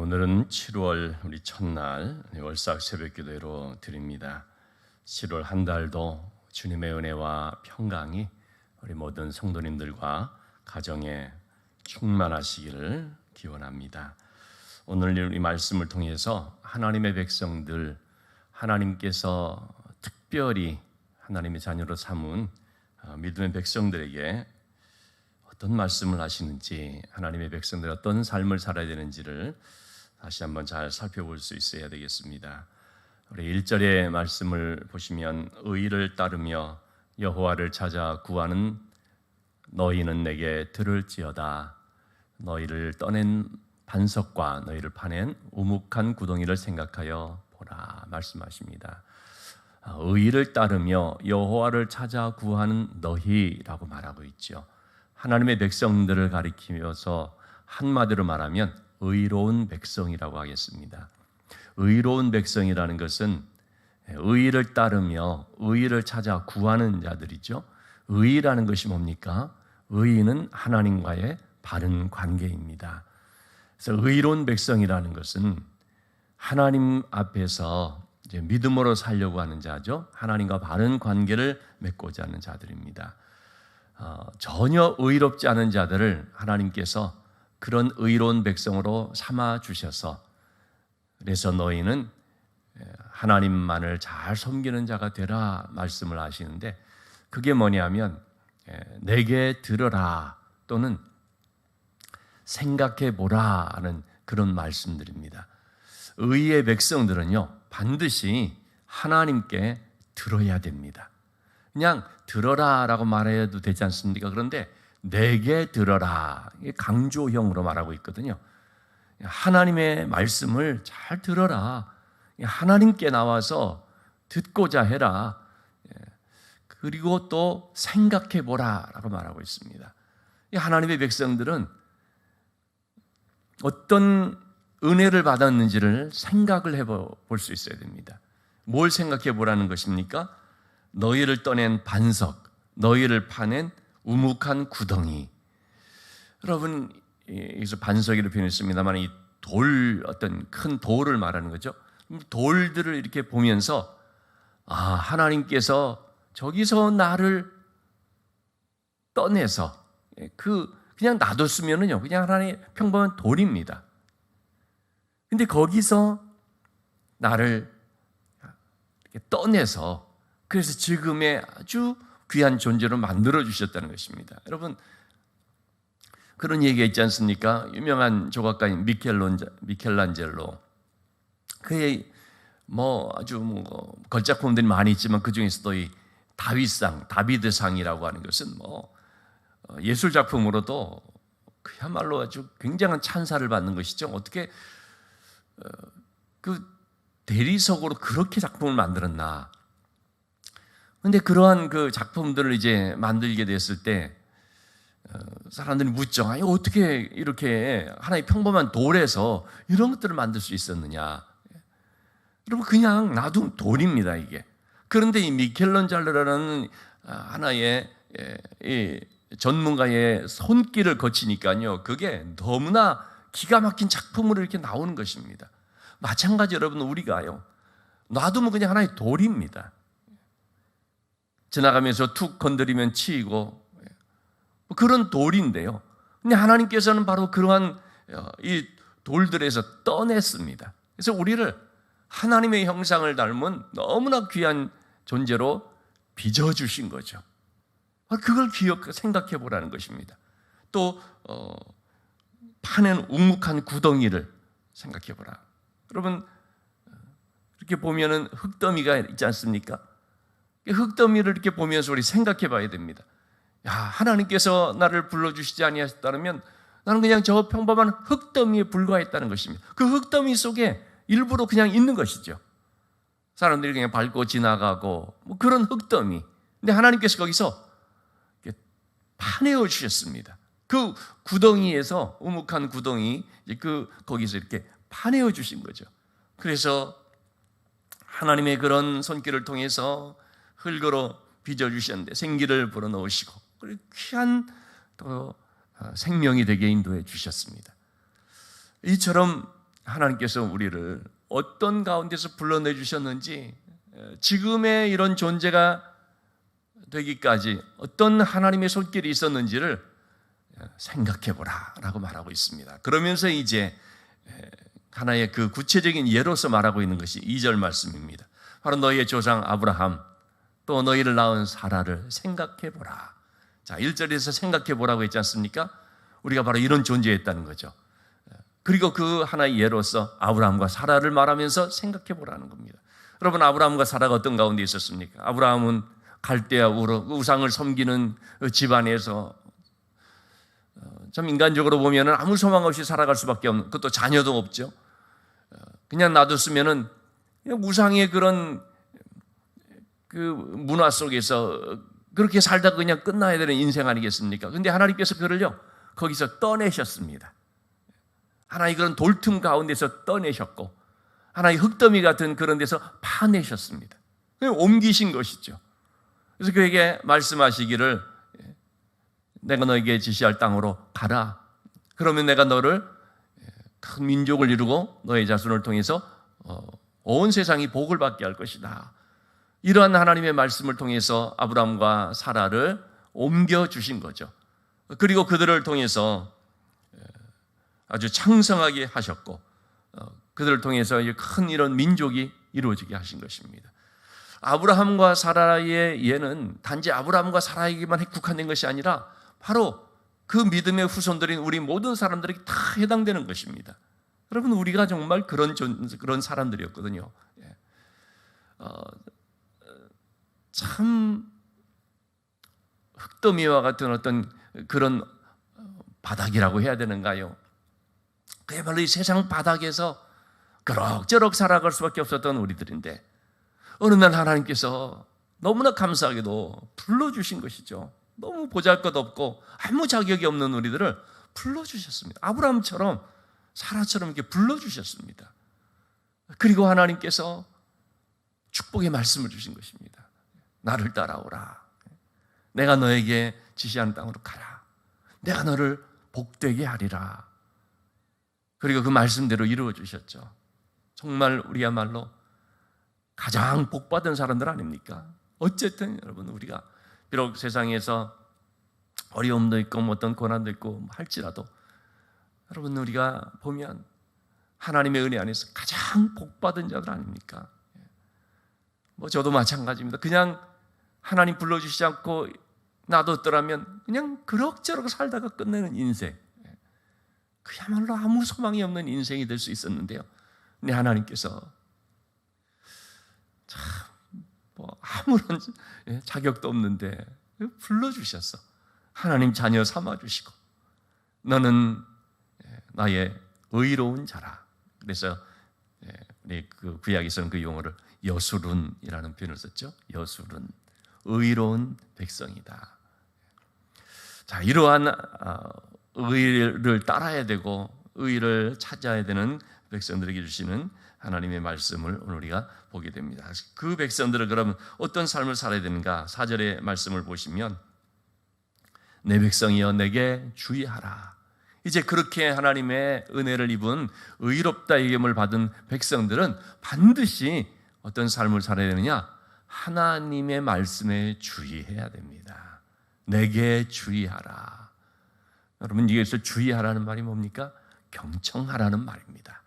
오늘은 7월 우리 첫날 월삭 새벽기도회로 드립니다. 7월 한 달도 주님의 은혜와 평강이 우리 모든 성도님들과 가정에 충만하시기를 기원합니다. 오늘 이 말씀을 통해서 하나님의 백성들, 하나님께서 특별히 하나님의 자녀로 삼은 믿음의 백성들에게 어떤 말씀을 하시는지, 하나님의 백성들 어떤 삶을 살아야 되는지를 다시 한번 잘 살펴볼 수 있어야 되겠습니다. 우리 1절의 말씀을 보시면 의를 따르며 여호와를 찾아 구하는 너희는 내게 들을지어다. 너희를 떠낸 반석과 너희를 파낸 우묵한 구덩이를 생각하여 보라 말씀하십니다. 의를 따르며 여호와를 찾아 구하는 너희라고 말하고 있죠. 하나님의 백성들을 가리키면서 한마디로 말하면 의로운 백성이라고 하겠습니다. 의로운 백성이라는 것은 의를 따르며 의를 찾아 구하는 자들이죠. 의라는 것이 뭡니까? 의는 하나님과의 바른 관계입니다. 그래서 의로운 백성이라는 것은 하나님 앞에서 이제 믿음으로 살려고 하는 자죠. 하나님과 바른 관계를 맺고자 하는 자들입니다. 전혀 의롭지 않은 자들을 하나님께서 그런 의로운 백성으로 삼아 주셔서, 그래서 너희는 하나님만을 잘 섬기는 자가 되라 말씀을 하시는데, 그게 뭐냐면 내게 들으라 또는 생각해 보라 하는 그런 말씀들입니다. 의의 백성들은요 반드시 하나님께 들어야 됩니다. 그냥 들어라 라고 말해도 되지 않습니까? 그런데 내게 들어라, 강조형으로 말하고 있거든요. 하나님의 말씀을 잘 들어라, 하나님께 나와서 듣고자 해라, 그리고 또 생각해 보라 라고 말하고 있습니다. 하나님의 백성들은 어떤 은혜를 받았는지를 생각을 해볼 수 있어야 됩니다. 뭘 생각해 보라는 것입니까? 너희를 떠낸 반석, 너희를 파낸 우묵한 구덩이. 여러분, 여기서 반석이라고 표현했습니다만 이 돌, 어떤 큰 돌을 말하는 거죠. 돌들을 이렇게 보면서 하나님께서 저기서 나를 떠내서 그냥 놔뒀으면은요 그냥 하나님의 평범한 돌입니다. 근데 거기서 나를 이렇게 떠내서 그래서 지금의 아주 귀한 존재로 만들어 주셨다는 것입니다. 여러분, 그런 얘기가 있지 않습니까? 유명한 조각가인 미켈란젤로, 그의 아주 걸작품들이 많이 있지만 그 중에서도 이 다윗상, 다비드상이라고 하는 것은 예술 작품으로도 그야말로 아주 굉장한 찬사를 받는 것이죠. 어떻게 그 대리석으로 그렇게 작품을 만들었나? 근데 그러한 그 작품들을 이제 만들게 됐을 때 사람들이 묻죠. 아니, 어떻게 이렇게 하나의 평범한 돌에서 이런 것들을 만들 수 있었느냐? 여러분, 그냥 놔둔 돌입니다, 이게. 그런데 이 미켈란젤로라는 하나의 전문가의 손길을 거치니까요, 그게 너무나 기가 막힌 작품으로 이렇게 나오는 것입니다. 마찬가지 여러분, 우리가요 놔두면 그냥 하나의 돌입니다. 지나가면서 툭 건드리면 치이고 그런 돌인데요. 근데 하나님께서는 바로 그러한 이 돌들에서 떠냈습니다. 그래서 우리를 하나님의 형상을 닮은 너무나 귀한 존재로 빚어주신 거죠. 그걸 생각해 보라는 것입니다. 또 파낸 우묵한 구덩이를 생각해 보라. 여러분, 이렇게 보면은 흙더미가 있지 않습니까? 흙더미를 이렇게 보면서 우리 생각해 봐야 됩니다. 하나님께서 나를 불러주시지 아니하셨다면 나는 그냥 저 평범한 흙더미에 불과했다는 것입니다. 그 흙더미 속에 일부러 그냥 있는 것이죠. 사람들이 그냥 밟고 지나가고 그런 흙더미. 근데 하나님께서 거기서 파내어 주셨습니다. 그 구덩이에서, 우묵한 구덩이, 거기서 이렇게 파내어 주신 거죠. 그래서 하나님의 그런 손길을 통해서 흙으로 빚어주셨는데 생기를 불어넣으시고 그리고 귀한 또 생명이 되게 인도해 주셨습니다. 이처럼 하나님께서 우리를 어떤 가운데서 불러내 주셨는지, 지금의 이런 존재가 되기까지 어떤 하나님의 손길이 있었는지를 생각해 보라 라고 말하고 있습니다. 그러면서 이제 하나의 그 구체적인 예로서 말하고 있는 것이 2절 말씀입니다. 바로 너희의 조상 아브라함, 또 너희를 낳은 사라를 생각해 보라. 자, 1절에서 생각해 보라고 했지 않습니까? 우리가 바로 이런 존재였다는 거죠. 그리고 그 하나의 예로서 아브라함과 사라를 말하면서 생각해 보라는 겁니다. 여러분, 아브라함과 사라가 어떤 가운데 있었습니까? 아브라함은 갈대아 우상을 섬기는 집안에서 참 인간적으로 보면 아무 소망 없이 살아갈 수밖에 없는, 그것도 자녀도 없죠. 그냥 놔뒀으면은 우상의 그런 그 문화 속에서 그렇게 살다가 그냥 끝나야 되는 인생 아니겠습니까? 근데 하나님께서 그를요 거기서 떠내셨습니다. 하나의 그런 돌틈 가운데서 떠내셨고, 하나의 흙더미 같은 그런 데서 파내셨습니다. 옮기신 것이죠. 그래서 그에게 말씀하시기를 내가 너에게 지시할 땅으로 가라. 그러면 내가 너를 큰 민족을 이루고 너의 자손을 통해서 온 세상이 복을 받게 할 것이다. 이러한 하나님의 말씀을 통해서 아브라함과 사라를 옮겨주신 거죠. 그리고 그들을 통해서 아주 창성하게 하셨고, 그들을 통해서 큰 이런 민족이 이루어지게 하신 것입니다. 아브라함과 사라의 예는 단지 아브라함과 사라에게만 국한된 것이 아니라 바로 그 믿음의 후손들인 우리 모든 사람들에게 다 해당되는 것입니다. 여러분, 우리가 정말 그런 사람들이었거든요. 참 흙더미와 같은 어떤 그런 바닥이라고 해야 되는가요? 그야말로 이 세상 바닥에서 그럭저럭 살아갈 수밖에 없었던 우리들인데, 어느 날 하나님께서 너무나 감사하게도 불러주신 것이죠. 너무 보잘것없고 아무 자격이 없는 우리들을 불러주셨습니다. 아브라함처럼 사라처럼 이렇게 불러주셨습니다. 그리고 하나님께서 축복의 말씀을 주신 것입니다. 나를 따라오라. 내가 너에게 지시하는 땅으로 가라. 내가 너를 복되게 하리라. 그리고 그 말씀대로 이루어 주셨죠. 정말 우리야말로 가장 복받은 사람들 아닙니까? 어쨌든 여러분, 우리가 비록 세상에서 어려움도 있고 어떤 고난도 있고 할지라도, 여러분, 우리가 보면 하나님의 은혜 안에서 가장 복받은 자들 아닙니까? 저도 마찬가지입니다. 그냥 하나님 불러주시지 않고 놔뒀더라면 그냥 그럭저럭 살다가 끝내는 인생, 그야말로 아무 소망이 없는 인생이 될 수 있었는데요. 근데 하나님께서 참 아무런 자격도 없는데 불러주셨어. 하나님 자녀 삼아주시고, 너는 나의 의로운 자라. 그래서 우리 그 구약에서는 그 용어를 여수룬이라는 표현을 썼죠. 여수룬, 의로운 백성이다. 자, 이러한 의를 따라야 되고 의를 찾아야 되는 백성들에게 주시는 하나님의 말씀을 오늘 우리가 보게 됩니다. 그 백성들은 그러면 어떤 삶을 살아야 되는가? 4절의 말씀을 보시면 내 백성이여 내게 주의하라. 이제 그렇게 하나님의 은혜를 입은 의롭다 여김을 받은 백성들은 반드시 어떤 삶을 살아야 되느냐? 하나님의 말씀에 주의해야 됩니다. 내게 주의하라. 여러분, 여기서 주의하라는 말이 뭡니까? 경청하라는 말입니다.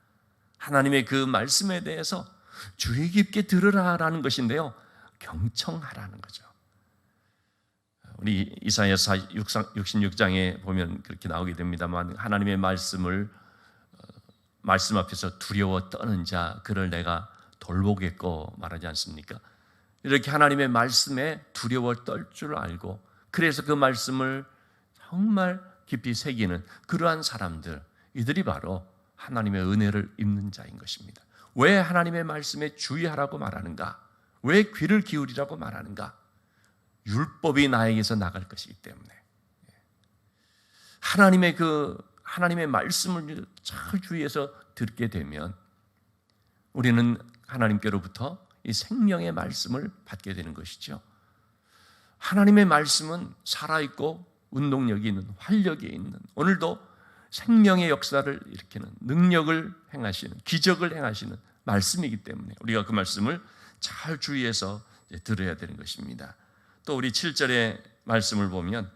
하나님의 그 말씀에 대해서 주의 깊게 들으라라는 것인데요, 경청하라는 거죠. 우리 이사야서 66장에 보면 그렇게 나오게 됩니다만, 하나님의 말씀 앞에서 두려워 떠는 자 그를 내가 돌보겠고 말하지 않습니까? 이렇게 하나님의 말씀에 두려워 떨 줄 알고, 그래서 그 말씀을 정말 깊이 새기는 그러한 사람들, 이들이 바로 하나님의 은혜를 입는 자인 것입니다. 왜 하나님의 말씀에 주의하라고 말하는가? 왜 귀를 기울이라고 말하는가? 율법이 나에게서 나갈 것이기 때문에. 하나님의 말씀을 잘 주의해서 듣게 되면 우리는 하나님께로부터 이 생명의 말씀을 받게 되는 것이죠. 하나님의 말씀은 살아있고 운동력이 있는, 활력이 있는, 오늘도 생명의 역사를 일으키는 능력을 행하시는 기적을 행하시는 말씀이기 때문에 우리가 그 말씀을 잘 주의해서 들어야 되는 것입니다. 또 우리 7절의 말씀을 보면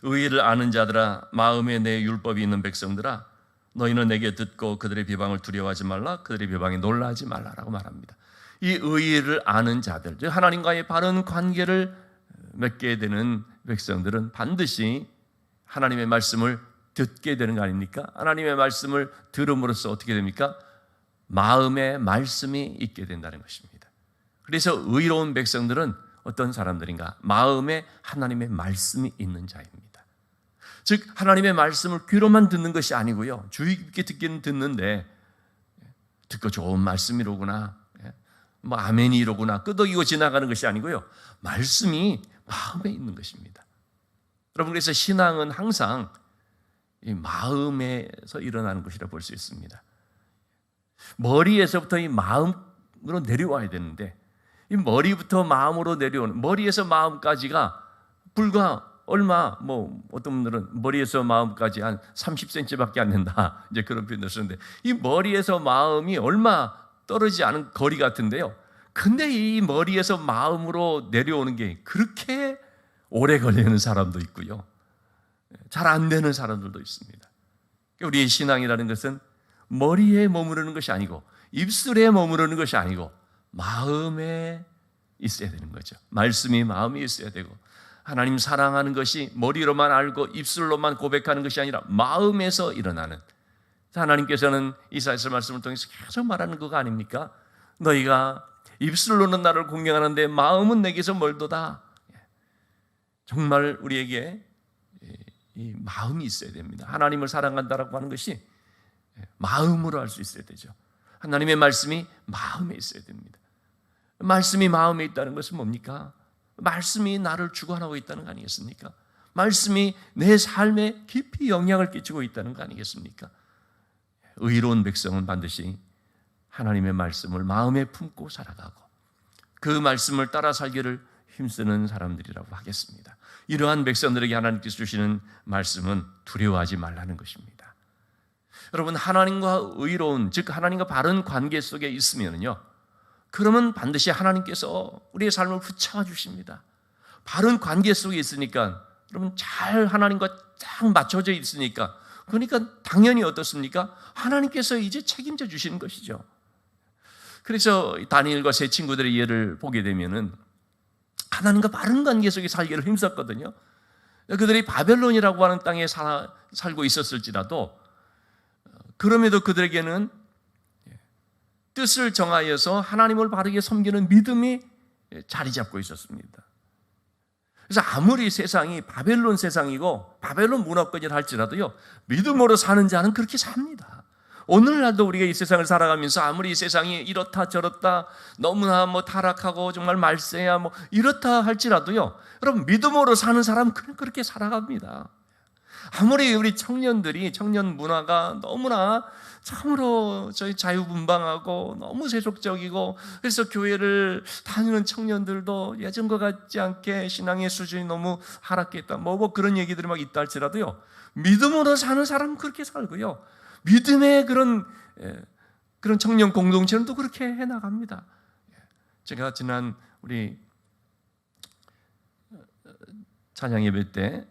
의의를 아는 자들아 마음에 내 율법이 있는 백성들아 너희는 내게 듣고 그들의 비방을 두려워하지 말라 그들의 비방에 놀라지 말라라고 말합니다. 이 의의를 아는 자들, 즉 하나님과의 바른 관계를 맺게 되는 백성들은 반드시 하나님의 말씀을 듣게 되는 거 아닙니까? 하나님의 말씀을 들음으로써 어떻게 됩니까? 마음에 말씀이 있게 된다는 것입니다. 그래서 의로운 백성들은 어떤 사람들인가? 마음에 하나님의 말씀이 있는 자입니다. 즉 하나님의 말씀을 귀로만 듣는 것이 아니고요, 주의 깊게 듣기는 듣는데 듣고 좋은 말씀이로구나, 뭐 아멘이로구나 끄덕이고 지나가는 것이 아니고요, 말씀이 마음에 있는 것입니다. 여러분, 그래서 신앙은 항상 이 마음에서 일어나는 것이라 볼 수 있습니다. 머리에서부터 이 마음으로 내려와야 되는데 이 머리부터 마음으로 내려오는, 머리에서 마음까지가 불과 얼마, 어떤 분들은 머리에서 마음까지 한 30cm밖에 안 된다, 이제 그런 표현을 쓰는데, 이 머리에서 마음이 얼마 떨어지지 않은 거리 같은데요. 근데 이 머리에서 마음으로 내려오는 게 그렇게 오래 걸리는 사람도 있고요, 잘 안 되는 사람들도 있습니다. 우리의 신앙이라는 것은 머리에 머무르는 것이 아니고 입술에 머무르는 것이 아니고 마음에 있어야 되는 거죠. 말씀이 마음에 있어야 되고, 하나님 사랑하는 것이 머리로만 알고 입술로만 고백하는 것이 아니라 마음에서 일어나는, 하나님께서는 이사야서 말씀을 통해서 계속 말하는 그거 아닙니까? 너희가 입술로는 나를 공경하는데 마음은 내게서 멀도다. 정말 우리에게 이 마음이 있어야 됩니다. 하나님을 사랑한다라고 하는 것이 마음으로 할 수 있어야 되죠. 하나님의 말씀이 마음에 있어야 됩니다. 말씀이 마음에 있다는 것은 뭡니까? 말씀이 나를 주관하고 있다는 거 아니겠습니까? 말씀이 내 삶에 깊이 영향을 끼치고 있다는 거 아니겠습니까? 의로운 백성은 반드시 하나님의 말씀을 마음에 품고 살아가고 그 말씀을 따라 살기를 힘쓰는 사람들이라고 하겠습니다. 이러한 백성들에게 하나님께서 주시는 말씀은 두려워하지 말라는 것입니다. 여러분, 하나님과 의로운, 즉 하나님과 바른 관계 속에 있으면요, 그러면 반드시 하나님께서 우리의 삶을 붙잡아 주십니다. 바른 관계 속에 있으니까, 여러분, 잘 하나님과 딱 맞춰져 있으니까, 그러니까 당연히 어떻습니까? 하나님께서 이제 책임져 주시는 것이죠. 그래서 다니엘과 세 친구들의 예를 보게 되면은 하나님과 바른 관계 속에 살기를 힘썼거든요. 그들이 바벨론이라고 하는 땅에 살고 있었을지라도 그럼에도 그들에게는 뜻을 정하여서 하나님을 바르게 섬기는 믿음이 자리 잡고 있었습니다. 그래서 아무리 세상이 바벨론 세상이고 바벨론 문화권이라 할지라도요, 믿음으로 사는 자는 그렇게 삽니다. 오늘날도 우리가 이 세상을 살아가면서 아무리 이 세상이 이렇다 저렇다 너무나 타락하고 정말 말세야 이렇다 할지라도요, 여러분, 믿음으로 사는 사람은 그렇게 살아갑니다. 아무리 우리 청년들이, 청년 문화가 너무나 참으로 저희 자유분방하고 너무 세속적이고, 그래서 교회를 다니는 청년들도 예전과 같지 않게 신앙의 수준이 너무 하락했다, 그런 얘기들이 막 있다 할지라도요, 믿음으로 사는 사람은 그렇게 살고요, 믿음의 그런 청년 공동체는 또 그렇게 해나갑니다. 제가 지난 우리 찬양 예배 때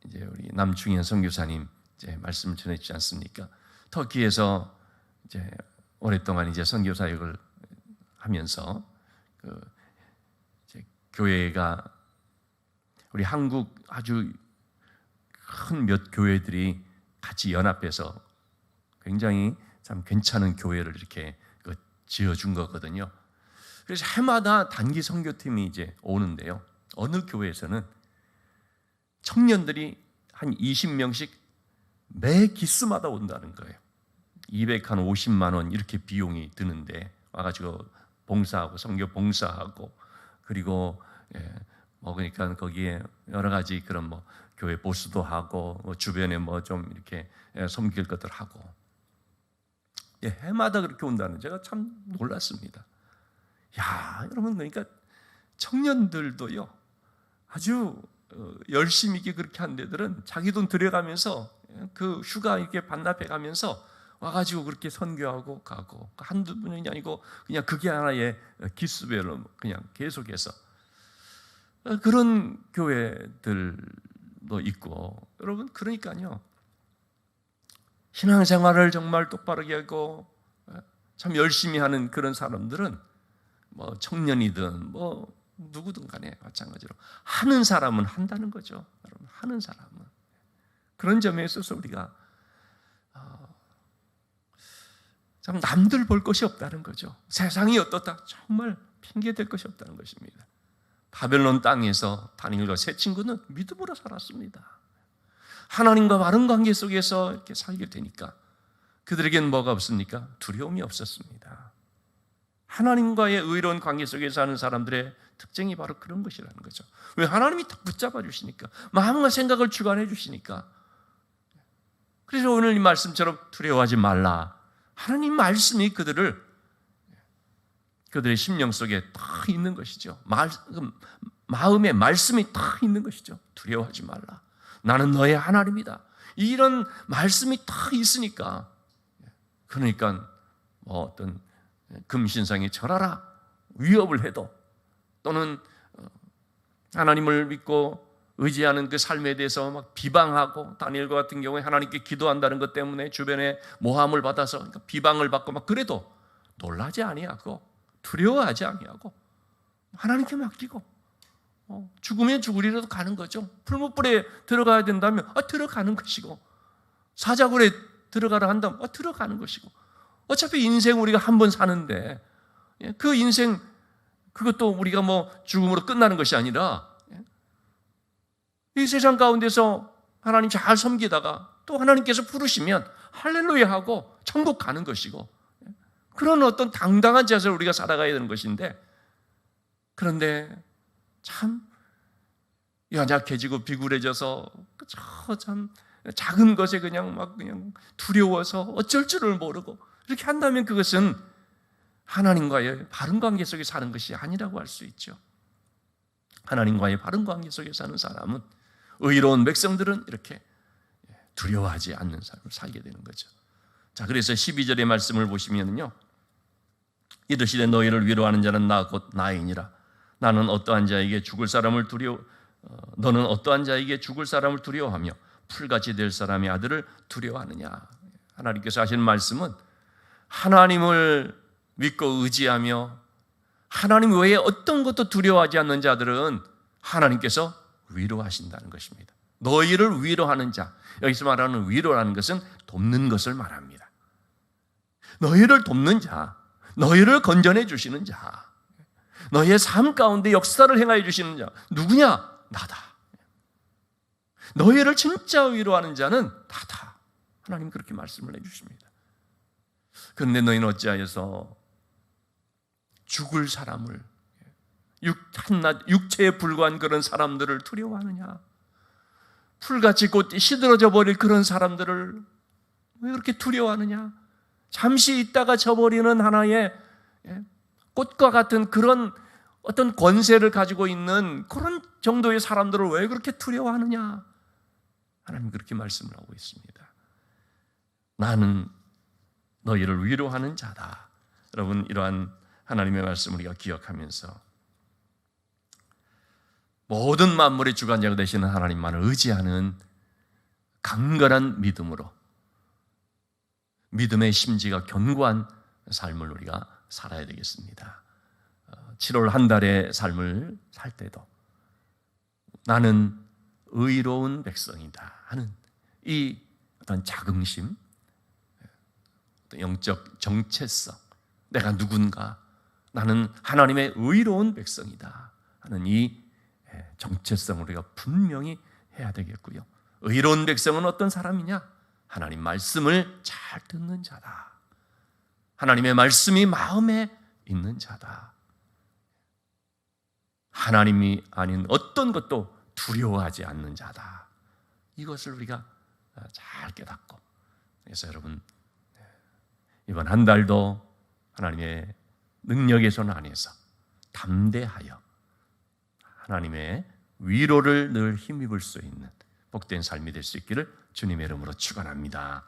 이제 우리 남충현 선교사님 이제 말씀을 전해주지 않습니까? 터키에서 이제 오랫동안 이제 선교 사역을 하면서 이제 교회가 우리 한국 아주 큰 몇 교회들이 같이 연합해서 굉장히 참 괜찮은 교회를 이렇게 지어준 거거든요. 그래서 해마다 단기 선교팀이 이제 오는데요, 어느 교회에서는 청년들이 한 20명씩 매 기수마다 온다는 거예요. 250만 원 이렇게 비용이 드는데 와가지고 봉사하고 선교 봉사하고, 그리고 그러니까 거기에 여러 가지 그런 교회 보수도 하고 주변에 좀 이렇게 섬길 것들 하고, 해마다 그렇게 온다는, 제가 참 놀랐습니다. 야, 여러분, 그러니까 청년들도요 아주 열심히 있게 그렇게 한 데들은 자기 돈 들여가면서 그 휴가 이렇게 반납해 가면서 와가지고 그렇게 선교하고 가고 한두 분이 아니고 그냥 그게 하나의 기수별로 그냥 계속해서 그런 교회들도 있고 여러분 그러니까요 신앙생활을 정말 똑바르게 하고 참 열심히 하는 그런 사람들은 뭐 청년이든 뭐 누구든 간에 마찬가지로 하는 사람은 한다는 거죠. 여러분 하는 사람은 그런 점에 있어서 우리가 참 남들 볼 것이 없다는 거죠. 세상이 어떻다 정말 핑계댈 것이 없다는 것입니다. 바벨론 땅에서 다니엘과 세 친구는 믿음으로 살았습니다. 하나님과 바른 관계 속에서 이렇게 살게 되니까 그들에겐 뭐가 없습니까? 두려움이 없었습니다. 하나님과의 의로운 관계 속에 사는 사람들의 특징이 바로 그런 것이라는 거죠. 왜? 하나님이 딱 붙잡아 주시니까 마음과 생각을 주관해 주시니까. 그래서 오늘 이 말씀처럼 두려워하지 말라. 하나님 말씀이 그들의 심령 속에 딱 있는 것이죠. 마음에 말씀이 딱 있는 것이죠. 두려워하지 말라. 나는 너의 하나님이다. 이런 말씀이 딱 있으니까 그러니까 뭐 어떤 금신상에 절하라 위협을 해도 또는 하나님을 믿고 의지하는 그 삶에 대해서 막 비방하고 다니엘과 같은 경우에 하나님께 기도한다는 것 때문에 주변에 모함을 받아서 그러니까 비방을 받고 막 그래도 놀라지 아니하고 두려워하지 아니하고 하나님께 맡기고 죽으면 죽으리라도 가는 거죠. 풀무불에 들어가야 된다면 들어가는 것이고 사자굴에 들어가라 한다면 들어가는 것이고 어차피 인생 우리가 한 번 사는데 그 인생 그것도 우리가 뭐 죽음으로 끝나는 것이 아니라 이 세상 가운데서 하나님 잘 섬기다가 또 하나님께서 부르시면 할렐루야 하고 천국 가는 것이고 그런 어떤 당당한 자세로 우리가 살아가야 되는 것인데 그런데 참 연약해지고 비굴해져서 참 작은 것에 그냥 두려워서 어쩔 줄을 모르고 이렇게 한다면 그것은 하나님과의 바른 관계 속에 사는 것이 아니라고 할 수 있죠. 하나님과의 바른 관계 속에 사는 사람은 의로운 백성들은 이렇게 두려워하지 않는 삶을 살게 되는 거죠. 자, 그래서 12절의 말씀을 보시면요. 이르시되 너희를 위로하는 자는 나 곧 나이니라. 나는 어떠한 자에게 죽을 사람을 너는 어떠한 자에게 죽을 사람을 두려워하며 풀같이 될 사람의 아들을 두려워하느냐. 하나님께서 하시는 말씀은 하나님을 믿고 의지하며 하나님 외에 어떤 것도 두려워하지 않는 자들은 하나님께서 위로하신다는 것입니다. 너희를 위로하는 자, 여기서 말하는 위로라는 것은 돕는 것을 말합니다. 너희를 돕는 자, 너희를 건져내 주시는 자, 너희의 삶 가운데 역사를 행하여 주시는 자 누구냐? 나다. 너희를 진짜 위로하는 자는 나다. 하나님 그렇게 말씀을 해주십니다. 그런데 너희는 어찌하여서 죽을 사람을 한낱 육체에 불과한 그런 사람들을 두려워하느냐? 풀같이 곧 시들어져 버릴 그런 사람들을 왜 그렇게 두려워하느냐? 잠시 있다가 져버리는 하나의 꽃과 같은 그런 어떤 권세를 가지고 있는 그런 정도의 사람들을 왜 그렇게 두려워하느냐? 하나님 그렇게 말씀을 하고 있습니다. 나는 너희를 위로하는 자다. 여러분 이러한 하나님의 말씀을 우리가 기억하면서 모든 만물의 주관자가 되시는 하나님만을 의지하는 강건한 믿음으로 믿음의 심지가 견고한 삶을 우리가 살아야 되겠습니다. 7월 한 달의 삶을 살 때도 나는 의로운 백성이다 하는 이 어떤 자긍심, 영적 정체성, 내가 누군가, 나는 하나님의 의로운 백성이다 하는 이 정체성을 우리가 분명히 해야 되겠고요. 의로운 백성은 어떤 사람이냐? 하나님 말씀을 잘 듣는 자다. 하나님의 말씀이 마음에 있는 자다. 하나님이 아닌 어떤 것도 두려워하지 않는 자다. 이것을 우리가 잘 깨닫고, 그래서 여러분 이번 한 달도 하나님의 능력의 손 안에서 담대하여 하나님의 위로를 늘 힘입을 수 있는 복된 삶이 될 수 있기를 주님의 이름으로 축원합니다.